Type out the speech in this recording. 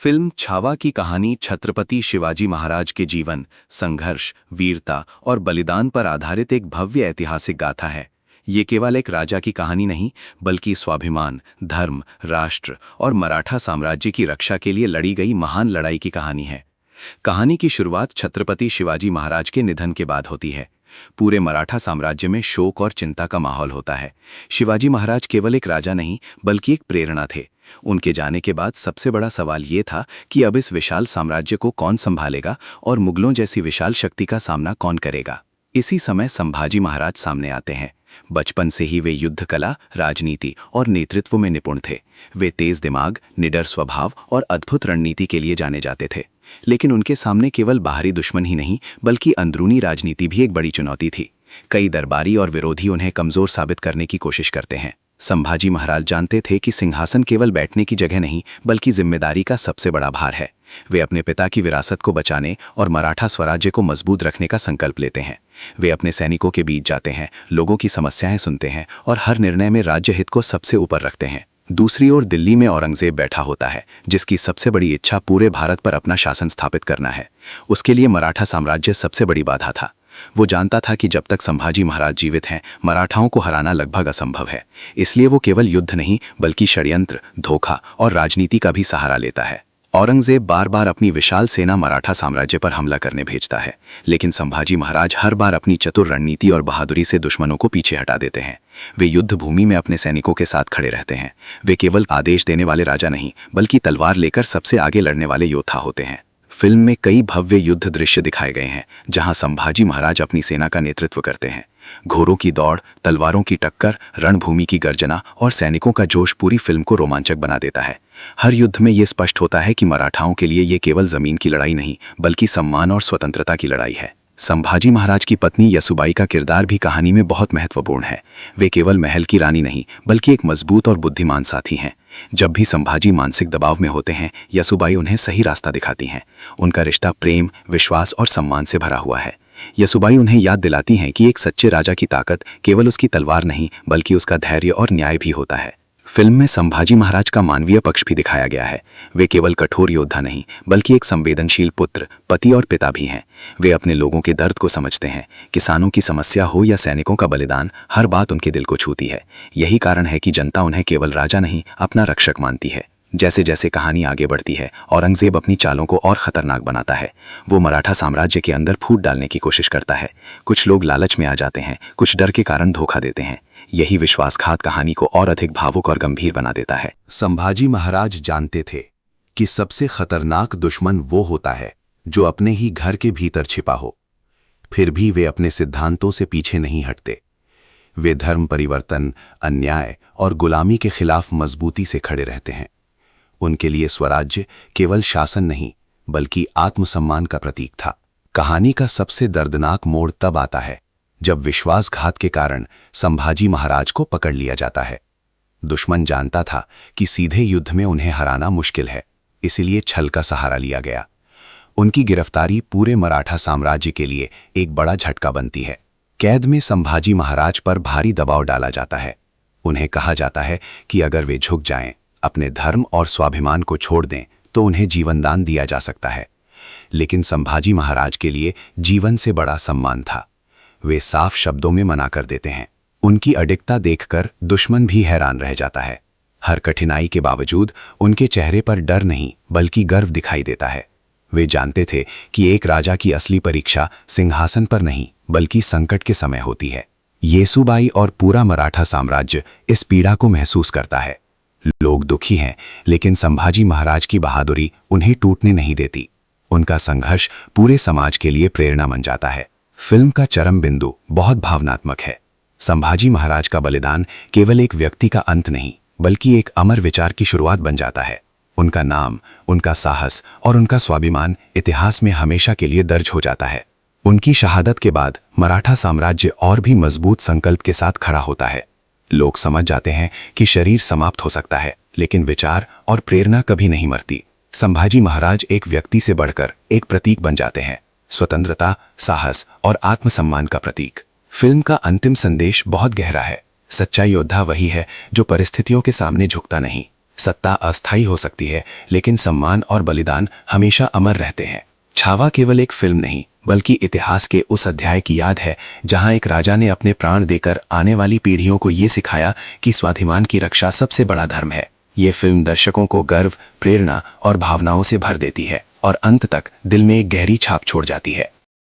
Film Chhaava की कहानी छत्रपति शिवाजी महाराज के जीवन, संघर्ष, वीरता और बलिदान पर आधारित एक भव्य ऐतिहासिक गाथा है। ये केवल एक राजा की कहानी नहीं, बल्कि स्वाभिमान, धर्म, राष्ट्र और मराठा साम्राज्य की रक्षा के लिए लड़ी गई महान लड़ाई की कहानी है। कहानी की शुरुआत छत्रपति शिवाजी महाराज के निधन के बाद होती है। पूरे मराठा साम्राज्य में शोक और चिंता का माहौल होता है। शिवाजी महाराज केवल एक राजा नहीं, बल्कि एक प्रेरणा थे। उनके जाने के बाद सबसे बड़ा सवाल ये था कि अब इस विशाल साम्राज्य को कौन संभालेगा और मुगलों जैसी विशाल शक्ति का सामना कौन करेगा। इसी समय संभाजी महाराज सामने आते हैं। बचपन से ही वे युद्ध कला, राजनीति और नेतृत्व में निपुण थे। वे तेज दिमाग, निडर स्वभाव और अद्भुत रणनीति के लिए जाने जाते थे। लेकिन उनके सामने केवल बाहरी दुश्मन ही नहीं, बल्कि अंदरूनी राजनीति भी एक बड़ी चुनौती थी। कई दरबारी और विरोधी उन्हें कमजोर साबित करने की कोशिश करते हैं। संभाजी महाराज जानते थे कि सिंहासन केवल बैठने की जगह नहीं, बल्कि जिम्मेदारी का सबसे बड़ा भार है। वे अपने पिता की विरासत को बचाने और मराठा स्वराज्य को मजबूत रखने का संकल्प लेते हैं। वे अपने सैनिकों के बीच जाते हैं, लोगों की समस्याएं सुनते हैं और हर निर्णय में राज्य हित को सबसे ऊपर रखते हैं। दूसरी ओर दिल्ली में औरंगजेब बैठा होता है, जिसकी सबसे बड़ी इच्छा पूरे भारत पर अपना शासन स्थापित करना है। उसके लिए मराठा साम्राज्य सबसे बड़ी बाधा था। वो जानता था कि जब तक संभाजी महाराज जीवित हैं, मराठाओं को हराना लगभग असंभव है। इसलिए वो केवल युद्ध नहीं, बल्कि षड्यंत्र, धोखा और राजनीति का भी सहारा लेता है। औरंगजेब बार बार अपनी विशाल सेना मराठा साम्राज्य पर हमला करने भेजता है, लेकिन संभाजी महाराज हर बार अपनी चतुर रणनीति और बहादुरी से दुश्मनों को पीछे हटा देते हैं। वे युद्ध भूमि में अपने सैनिकों के साथ खड़े रहते हैं। वे केवल आदेश देने वाले राजा नहीं, बल्कि तलवार लेकर सबसे आगे लड़ने वाले योद्धा होते हैं। फिल्म में कई भव्य युद्ध दृश्य दिखाए गए हैं, जहां संभाजी महाराज अपनी सेना का नेतृत्व करते हैं। घोड़ों की दौड़, तलवारों की टक्कर, रणभूमि की गर्जना और सैनिकों का जोश पूरी फिल्म को रोमांचक बना देता है। हर युद्ध में ये स्पष्ट होता है कि मराठाओं के लिए ये केवल जमीन की लड़ाई नहीं, बल्कि सम्मान और स्वतंत्रता की लड़ाई है। संभाजी महाराज की पत्नी यसुबाई का किरदार भी कहानी में बहुत महत्वपूर्ण है। वे केवल महल की रानी नहीं, बल्कि एक मजबूत और बुद्धिमान साथी हैं। जब भी संभाजी मानसिक दबाव में होते हैं, यसुबाई उन्हें सही रास्ता दिखाती हैं। उनका रिश्ता प्रेम, विश्वास और सम्मान से भरा हुआ है। यसुबाई उन्हें याद दिलाती हैं कि एक सच्चे राजा की ताकत केवल उसकी तलवार नहीं, बल्कि उसका धैर्य और न्याय भी होता है। फिल्म में संभाजी महाराज का मानवीय पक्ष भी दिखाया गया है। वे केवल कठोर योद्धा नहीं, बल्कि एक संवेदनशील पुत्र, पति और पिता भी हैं। वे अपने लोगों के दर्द को समझते हैं। किसानों की समस्या हो या सैनिकों का बलिदान, हर बात उनके दिल को छूती है। यही कारण है कि जनता उन्हें केवल राजा नहीं, अपना रक्षक मानती है। जैसे जैसे कहानी आगे बढ़ती है, औरंगजेब अपनी चालों को और खतरनाक बनाता है। वो मराठा साम्राज्य के अंदर फूट डालने की कोशिश करता है। कुछ लोग लालच में आ जाते हैं, कुछ डर के कारण धोखा देते हैं। यही विश्वासघात कहानी को और अधिक भावुक और गंभीर बना देता है। संभाजी महाराज जानते थे कि सबसे खतरनाक दुश्मन वो होता है जो अपने ही घर के भीतर छिपा हो। फिर भी वे अपने सिद्धांतों से पीछे नहीं हटते। वे धर्म परिवर्तन, अन्याय और गुलामी के खिलाफ मजबूती से खड़े रहते हैं। उनके लिए स्वराज्य केवल शासन नहीं, बल्कि आत्मसम्मान का प्रतीक था। कहानी का सबसे दर्दनाक मोड़ तब आता है जब विश्वासघात के कारण संभाजी महाराज को पकड़ लिया जाता है। दुश्मन जानता था कि सीधे युद्ध में उन्हें हराना मुश्किल है, इसीलिए छल का सहारा लिया गया। उनकी गिरफ्तारी पूरे मराठा साम्राज्य के लिए एक बड़ा झटका बनती है। कैद में संभाजी महाराज पर भारी दबाव डाला जाता है। उन्हें कहा जाता है कि अगर वे झुक जाएं, अपने धर्म और स्वाभिमान को छोड़ दें, तो उन्हें जीवनदान दिया जा सकता है। लेकिन संभाजी महाराज के लिए जीवन से बड़ा सम्मान था। वे साफ शब्दों में मना कर देते हैं। उनकी अडिगता देखकर दुश्मन भी हैरान रह जाता है। हर कठिनाई के बावजूद उनके चेहरे पर डर नहीं, बल्कि गर्व दिखाई देता है। वे जानते थे कि एक राजा की असली परीक्षा सिंहासन पर नहीं, बल्कि संकट के समय होती है। येसुबाई और पूरा मराठा साम्राज्य इस पीड़ा को महसूस करता है। लोग दुखी हैं, लेकिन संभाजी महाराज की बहादुरी उन्हें टूटने नहीं देती। उनका संघर्ष पूरे समाज के लिए प्रेरणा बन जाता है। फिल्म का चरम बिंदु बहुत भावनात्मक है। संभाजी महाराज का बलिदान केवल एक व्यक्ति का अंत नहीं, बल्कि एक अमर विचार की शुरुआत बन जाता है। उनका नाम, उनका साहस और उनका स्वाभिमान इतिहास में हमेशा के लिए दर्ज हो जाता है। उनकी शहादत के बाद मराठा साम्राज्य और भी मजबूत संकल्प के साथ खड़ा होता है। लोग समझ जाते हैं कि शरीर समाप्त हो सकता है, लेकिन विचार और प्रेरणा कभी नहीं मरती। संभाजी महाराज एक व्यक्ति से बढ़कर एक प्रतीक बन जाते हैं, स्वतंत्रता, साहस और आत्मसम्मान का प्रतीक। फिल्म का अंतिम संदेश बहुत गहरा है। सच्चा योद्धा वही है जो परिस्थितियों के सामने झुकता नहीं, सत्ता अस्थायी हो सकती है, लेकिन सम्मान और बलिदान हमेशा अमर रहते हैं। छावा केवल एक फिल्म नहीं, बल्कि इतिहास के उस अध्याय की याद है जहां एक राजा ने अपने प्राण देकर आने वाली पीढ़ियों को ये सिखाया कि स्वाभिमान की रक्षा सबसे बड़ा धर्म है। ये फिल्म दर्शकों को गर्व, प्रेरणा और भावनाओं से भर देती है और अंत तक दिल में एक गहरी छाप छोड़ जाती है।